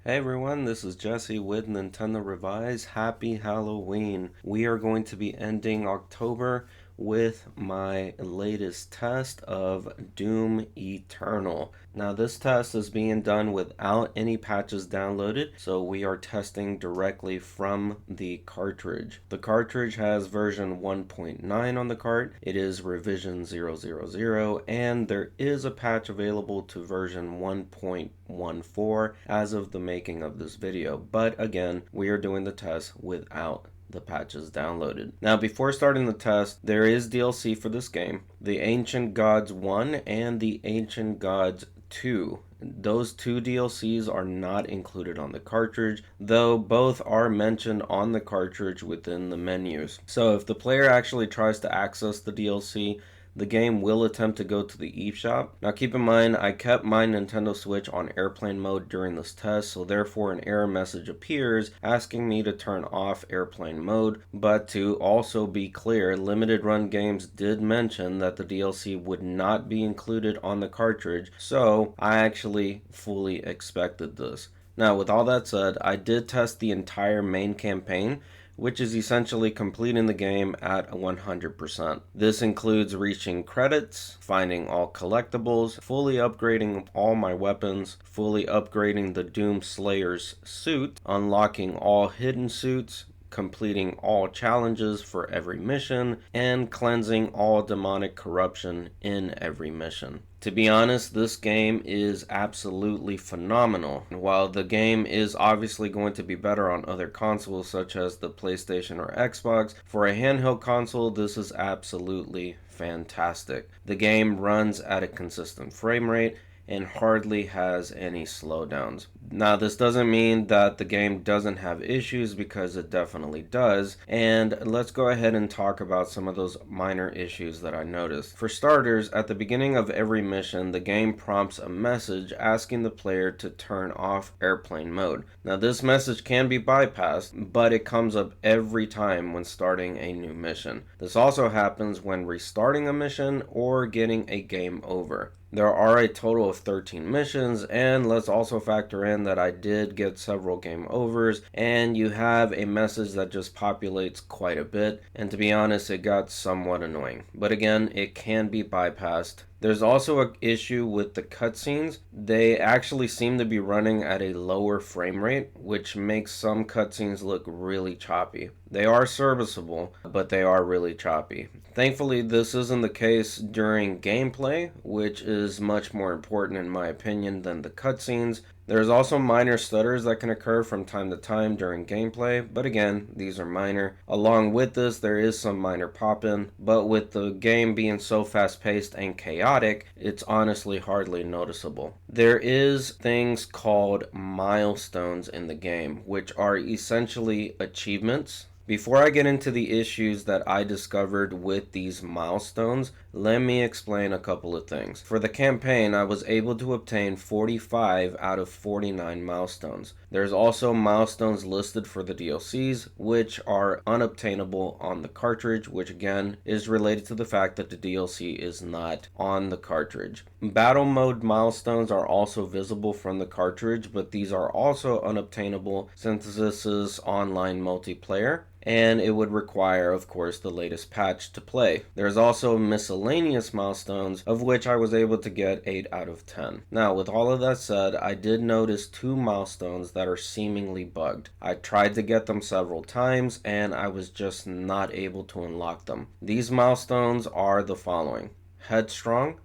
Hey everyone, this is Jesse with Nintendo Revise. Happy Halloween. We are going to be ending October with my latest test of Doom Eternal. Now this test is being done without any patches downloaded, so we are testing directly from the cartridge. The cartridge has version 1.9 on the cart. It is revision 000, and there is a patch available to version 1.14 as of the making of this video, but again, we are doing the test without the patches downloaded. Now before starting the test, there is DLC for this game, the Ancient Gods 1 and the Ancient Gods 2. Those two DLCs are not included on the cartridge, though both are mentioned on the cartridge within the menus. So if the player actually tries to access the DLC, the game will attempt to go to the eShop. Now keep in mind, I kept my Nintendo Switch on airplane mode during this test, so therefore an error message appears asking me to turn off airplane mode. But to also be clear, Limited Run Games did mention that the DLC would not be included on the cartridge, so I actually fully expected this. Now with all that said, I did test the entire main campaign, which is essentially completing the game at 100%. This includes reaching credits, finding all collectibles, fully upgrading all my weapons, fully upgrading the Doom Slayer's suit, unlocking all hidden suits, completing all challenges for every mission, and cleansing all demonic corruption in every mission. To be honest, this game is absolutely phenomenal. While the game is obviously going to be better on other consoles such as the PlayStation or Xbox, for a handheld console, this is absolutely fantastic. The game runs at a consistent frame rate and hardly has any slowdowns. Now this doesn't mean that the game doesn't have issues, because it definitely does, and let's go ahead and talk about some of those minor issues that I noticed. For starters, at the beginning of every mission, the game prompts a message asking the player to turn off airplane mode. Now this message can be bypassed, but it comes up every time when starting a new mission. This also happens when restarting a mission or getting a game over. There are a total of 13 missions, and let's also factor in that I did get several game overs, and you have a message that just populates quite a bit, and to be honest, it got somewhat annoying. But again, it can be bypassed. There's also an issue with the cutscenes. They actually seem to be running at a lower frame rate, which makes some cutscenes look really choppy. They are serviceable, but they are really choppy. Thankfully, this isn't the case during gameplay, which is much more important in my opinion than the cutscenes. There's also minor stutters that can occur from time to time during gameplay, but again, these are minor. Along with this, there is some minor pop-in, but with the game being so fast-paced and chaotic, it's honestly hardly noticeable. There is things called milestones in the game, which are essentially achievements. Before I get into the issues that I discovered with these milestones, let me explain a couple of things. For the campaign, I was able to obtain 45 out of 49 milestones. There's also milestones listed for the DLCs, which are unobtainable on the cartridge, which again is related to the fact that the DLC is not on the cartridge. Battle mode milestones are also visible from the cartridge, but these are also unobtainable since this is online multiplayer, and it would require, of course, the latest patch to play. There's also miscellaneous milestones, of which I was able to get 8 out of 10. Now, with all of that said, I did notice 2 milestones that are seemingly bugged. I tried to get them several times, and I was just not able to unlock them. These milestones are the following: Headstrong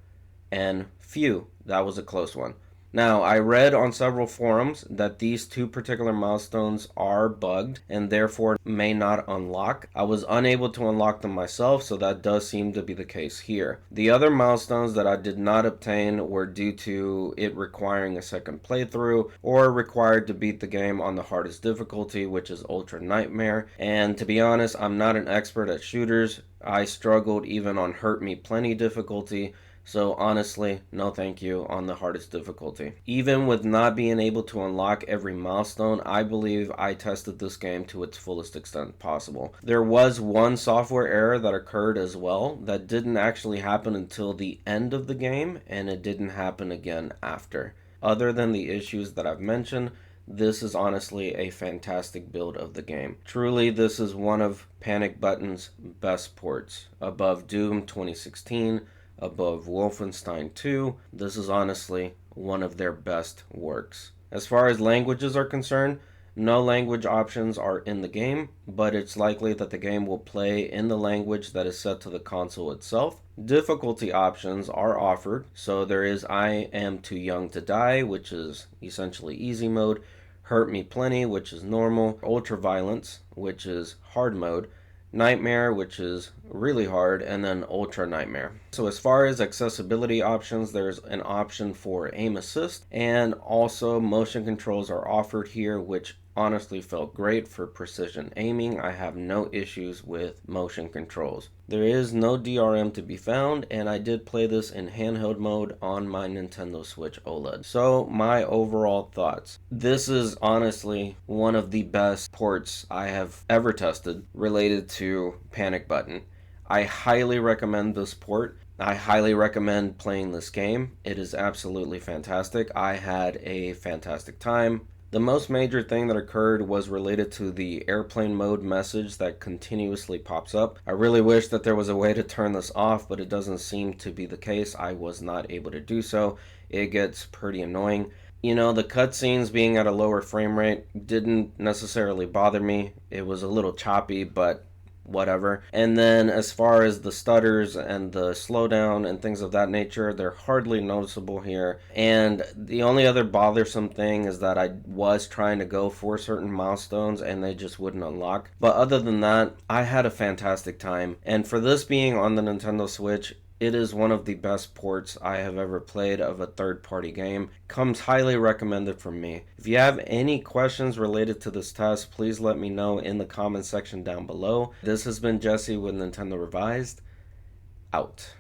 and Phew. That was a close one. Now, I read on several forums that these 2 particular milestones are bugged and therefore may not unlock. I was unable to unlock them myself, so that does seem to be the case here. The other milestones that I did not obtain were due to it requiring a second playthrough, or required to beat the game on the hardest difficulty, which is Ultra Nightmare. And to be honest, I'm not an expert at shooters. I struggled even on Hurt Me Plenty difficulty. So honestly, no thank you on the hardest difficulty. Even with not being able to unlock every milestone, I believe I tested this game to its fullest extent possible. There was one software error that occurred as well that didn't actually happen until the end of the game, and it didn't happen again after. Other than the issues that I've mentioned, this is honestly a fantastic build of the game. Truly, this is one of Panic Button's best ports. Above Doom 2016, above Wolfenstein 2, this is honestly one of their best works. As far as languages are concerned, no language options are in the game, but it's likely that the game will play in the language that is set to the console itself. Difficulty options are offered, so there is I Am Too Young to Die, which is essentially easy mode, Hurt Me Plenty, which is normal, Ultra Violence, which is hard mode, Nightmare, which is really hard, and then Ultra Nightmare. So as far as accessibility options, there's an option for aim assist, and also motion controls are offered here, which honestly felt great for precision aiming. I have no issues with motion controls. There is no DRM to be found, and I did play this in handheld mode on my Nintendo Switch OLED. So my overall thoughts. This is honestly one of the best ports I have ever tested related to Panic Button. I highly recommend this port. I highly recommend playing this game. It is absolutely fantastic. I had a fantastic time. The most major thing that occurred was related to the airplane mode message that continuously pops up. I really wish that there was a way to turn this off, but it doesn't seem to be the case. I was not able to do so. It gets pretty annoying. You know, the cutscenes being at a lower frame rate didn't necessarily bother me. It was a little choppy, but whatever. And then as far as the stutters and the slowdown and things of that nature, they're hardly noticeable here. And the only other bothersome thing is that I was trying to go for certain milestones and they just wouldn't unlock. But other than that, I had a fantastic time. And for this being on the Nintendo Switch, it is one of the best ports I have ever played of a third-party game. Comes highly recommended from me. If you have any questions related to this test, please let me know in the comment section down below. This has been Jesse with Nintendo Revised. Out.